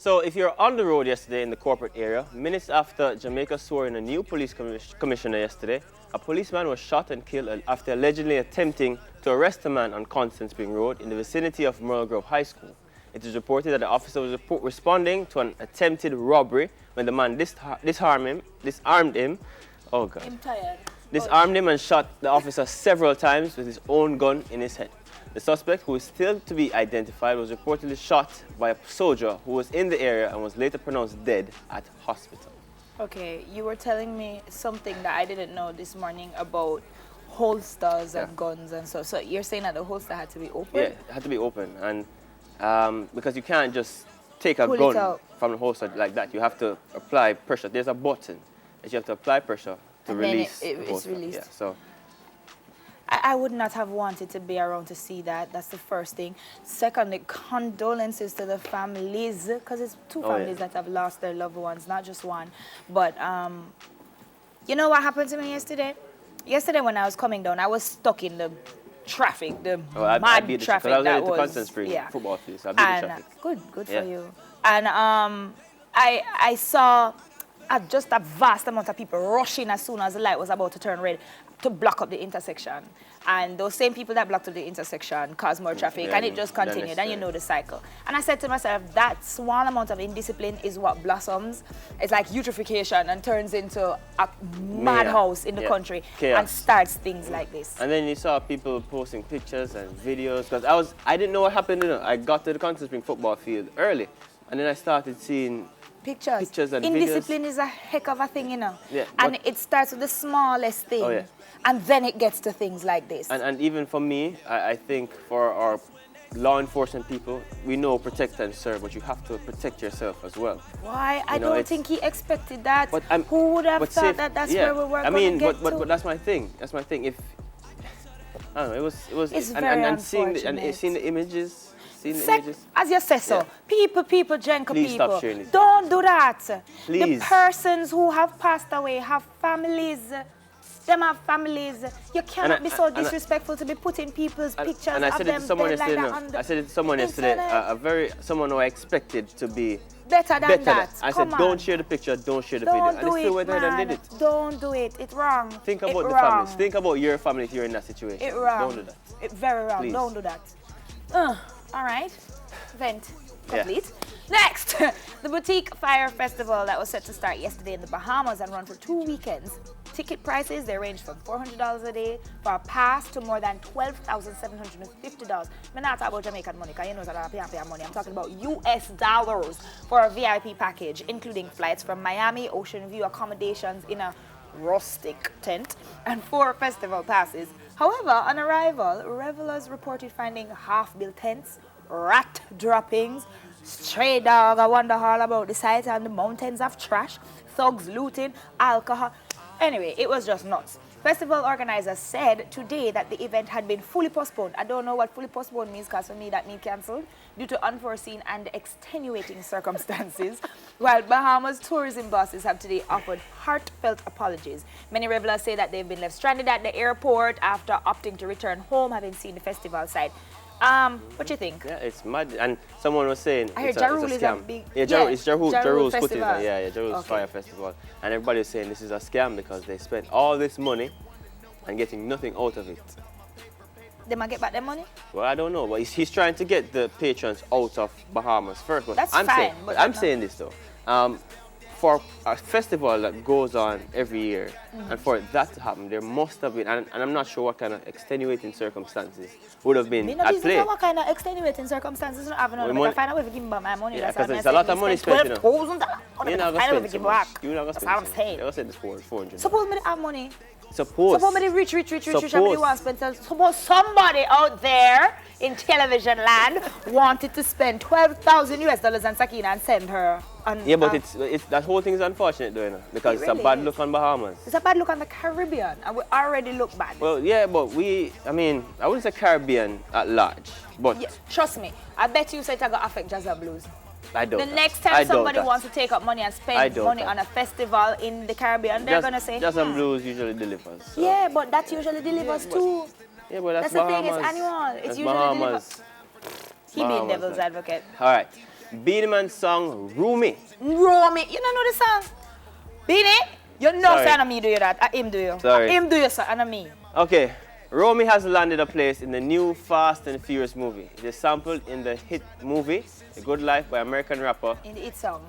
So if you're on the road yesterday in the corporate area, minutes after Jamaica swore in a new police commissioner yesterday, a policeman was shot and killed after allegedly attempting to arrest a man on Constant Spring Road in the vicinity of Merle Grove High School. It is reported that the officer was responding to an attempted robbery when the man disarmed him. Oh God. I'm tired. Disarmed him and shot the officer several times with his own gun in his head. The suspect, who is still to be identified, was reportedly shot by a soldier who was in the area and was later pronounced dead at hospital. Okay, you were telling me something that I didn't know this morning about holsters and guns and so. So you're saying that the holster had to be open? Yeah, it had to be open, and because you can't just take a gun from the holster like that. You have to apply pressure. There's a button that you have to apply pressure to and release then the it's holster. released. Yeah, so. I would not have wanted to be around to see that. That's the first thing. Secondly, condolences to the families, because it's two families that have lost their loved ones, not just one. But you know what happened to me yesterday? Yesterday when I was coming down, I was stuck in the traffic, the mad traffic I was that at the was. Constant Spring football field, so I beat the traffic. Good for you. And I saw just a vast amount of people rushing as soon as the light was about to turn red to block up the intersection. And those same people that blocked up the intersection caused more traffic, and it just continued, and you know the cycle. And I said to myself, that small amount of indiscipline is what blossoms. It's like eutrophication and turns into a madhouse in the country. Chaos. And starts things like this. And then you saw people posting pictures and videos, because I didn't know what happened. You know, I got to the Constant Spring football field early, and then I started seeing pictures and indiscipline videos. Is a heck of a thing, you know. Yeah, and it starts with the smallest thing. And then it gets to things like this. And even for me, I think for our law enforcement people, we know protect and serve, but you have to protect yourself as well. Why? I don't think he expected that. Who would have thought that that's where we were going to get to? But that's my thing. That's my thing. If I don't know, it was. It's very unfortunate. Seeing the images. As you say so, people, Jenka Please people, stop sharing this. don't do that. Please. The persons who have passed away have families. Them have families. You cannot be so disrespectful to be putting people's pictures of them dead like that. I said it to someone yesterday, someone who I expected to be better than that. I said, don't share the picture, don't share the video. And they still went ahead and did it. Don't do it. It's wrong. Think about the families. Think about your family if you're in that situation. It's wrong. Don't do that. It's very wrong. Please. Don't do that. All right. Vent complete. Next, the Boutique FYRE Festival that was set to start yesterday in the Bahamas and run for 2 weekends. Ticket prices, they range from $400 a day for a pass to more than $12,750. I'm not talking about Jamaican money, because you know it's a lot of money. I'm talking about US dollars for a VIP package, including flights from Miami, Ocean View, accommodations in a rustic tent, and 4 festival passes. However, on arrival, revelers reported finding half-built tents, rat droppings, stray dog, I wonder all about the sight, and the mountains of trash, thugs looting, alcohol. Anyway, it was just nuts. Festival organizers said today that the event had been fully postponed. I don't know what fully postponed means, because for me that means cancelled due to unforeseen and extenuating circumstances, while Bahamas tourism bosses have today offered heartfelt apologies. Many revelers say that they've been left stranded at the airport after opting to return home, having seen the festival site. What do you think? Yeah, it's mad. And someone was saying I heard it's a scam. It's Jarul's putting it. Yeah, Jarul's FYRE Festival. And everybody is saying this is a scam because they spent all this money and getting nothing out of it. They might get back their money? Well, I don't know. But he's trying to get the patrons out of Bahamas first. But That's I'm fine. saying, but I'm saying this though. For a festival that goes on every year, and for that to happen, there must have been, and I'm not sure what kind of extenuating circumstances would have been at play. What kind of extenuating circumstances I have no. I find out if you give me back my money. Yeah, because it's a lot of money spent, you know. $12,000. You're not going to spend so much. You're not going to spend so much. saying. You're going to spend this $400. Suppose me to have money. Suppose me rich, somebody wants to spend. Suppose somebody out there in television land wanted to spend $12,000 on Sakina and send her. Yeah, but it's that whole thing is unfortunate, though, you know, because it's a bad look on Bahamas. It's a bad look on the Caribbean, and we already look bad. Well, yeah, but I wouldn't say Caribbean at large, but yeah, trust me, I bet you say it's going to affect jazz and blues. I don't. The next time somebody wants to take up money and spend money on a festival in the Caribbean, they're going to say, Jazz and blues usually delivers. So. Yeah, but that usually delivers too. Yeah, but that's the thing, it's annual. It's usually Bahamas. He being devil's advocate. All right. Beenie Man's song, Romie. Romie, you don't know the song? Beenie, you know Sorry. say me do you that. I him do you. Sorry. Him do you, sir, and me. Okay, Romie has landed a place in the new Fast and Furious movie. It is sampled in the hit movie, The Good Life by American rapper. In the hit song.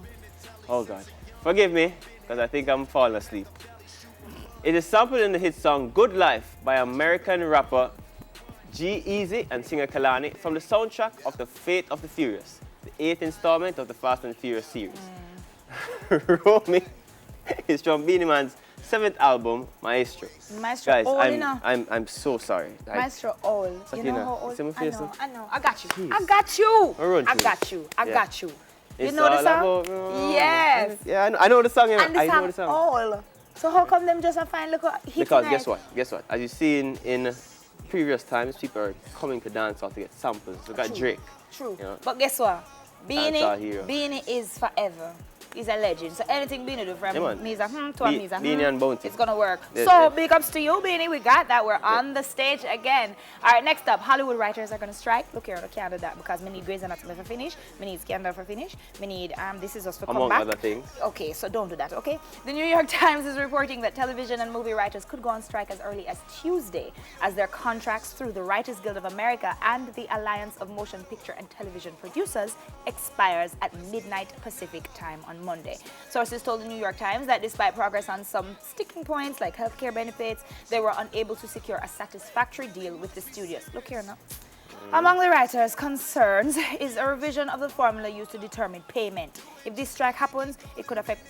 Oh God, forgive me, because I think I'm falling asleep. It is sampled in the hit song Good Life by American rapper G-Eazy and singer Kalani from the soundtrack of The Fate of the Furious, the 8th installment of the Fast and Furious series. Romie is from Beenie Man's 7th album, Maestro. Maestro Guys, old, you know. I'm so sorry. Maestro old. You Sakina, know how old? see my face now? I know. I got you. Jeez. I got you. I run I through got you. I Yeah. got you. You It's know the all song? about- Yes. Yeah, I know the song. And the I know song the song. all. So how come them just a find look hit Because tonight? guess what? As you've seen in previous times, people are coming to dance hall to get samples. We got True. Drake. True. You know? But guess what? Dancehall hero. Beenie is forever. He's a legend. So anything Beenie do from Yeah, man. me is a to a me is a Beenie and Bounty. It's gonna work. Yeah, So yeah. big ups to you, Beenie. We got that. We're on the stage again. All right, next up, Hollywood writers are gonna strike. Look here, I can't do that because we need Grey's Anatomy for finish. We need Scandal for finish. We need This Is Us for come Among back. other things. Okay, so don't do that, okay? The New York Times is reporting that television and movie writers could go on strike as early as Tuesday as their contracts through the Writers Guild of America and the Alliance of Motion Picture and Television Producers expires at midnight Pacific time on Monday. Sources told the New York Times that despite progress on some sticking points like healthcare benefits, they were unable to secure a satisfactory deal with the studios. Look here now. Among the writers' concerns is a revision of the formula used to determine payment. If this strike happens, it could affect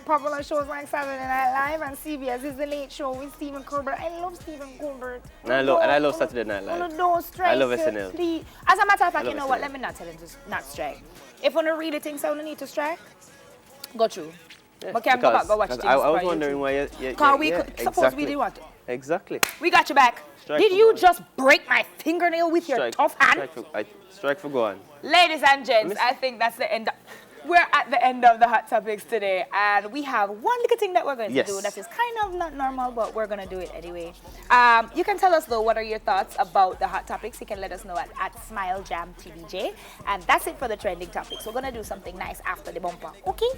popular shows like Saturday Night Live and CBS is the Late Show with Stephen Colbert. I love Stephen Colbert. And I love Saturday Night Live. Don't strike. I love SNL. Please. As a matter of fact, I you know love what? SNL. Let me not tell him to not strike. If you really think so, you need to strike, go through. Yeah, But can go back, go watch things. I was wondering why Because we could, suppose exactly. we didn't want it. Exactly. We got you back. Strike Did for you going. just break my fingernail with your tough hand? Strike for going. Ladies and gents, I think that's the end. We're at the end of the Hot Topics today, and we have one little thing that we're going to do that is kind of not normal, but we're going to do it anyway. You can tell us, though, what are your thoughts about the Hot Topics. You can let us know at SmileJamTVJ, and that's it for the trending topics. We're going to do something nice after the bumper, okay?